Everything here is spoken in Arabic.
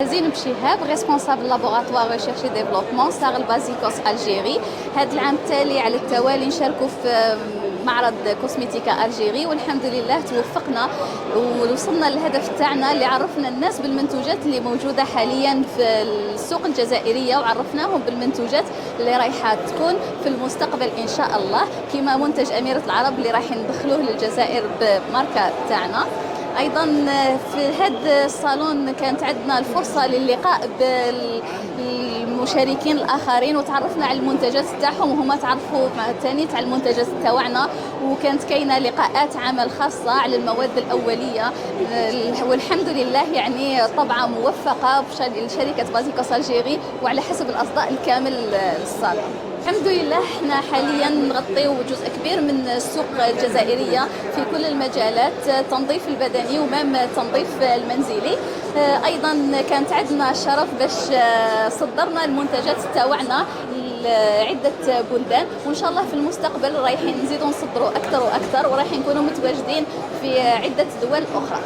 زين بشهاب ريسبونسابل لابوغاتوار ريشيرش ديفلوبمون ساغل بازيكوس الجيري. هذا العام التالي على التوالي نشاركوا في معرض كوسميتيكا الجيري، والحمد لله توفقنا ووصلنا للهدف تاعنا اللي عرفنا الناس بالمنتوجات اللي موجوده حاليا في السوق الجزائريه، وعرفناهم بالمنتوجات اللي رايحه تكون في المستقبل ان شاء الله، كما منتج اميره العرب اللي رايح ندخلوه للجزائر بماركه تاعنا. ايضا في هذا الصالون كانت عندنا الفرصه للقاء بالمشاركين الاخرين وتعرفنا على المنتجات تاعهم وهما تعرفوا ثاني على المنتجات تاعنا، وكانت كاينه لقاءات عمل خاصه على المواد الاوليه، والحمد لله يعني طبعه موفقه لشركه بازيكوس الجيري وعلى حسب الاصداء الكامل للصالون. الحمد لله احنا حاليا نغطيو جزء كبير من السوق الجزائريه في كل المجالات، التنظيف البدني ومام التنظيف المنزلي. ايضا كانت عندنا الشرف باش صدرنا المنتجات تاعنا لعده بلدان، وان شاء الله في المستقبل رايحين نزيدوا نصدروا اكثر واكثر، ورايحين نكونوا متواجدين في عده دول اخرى.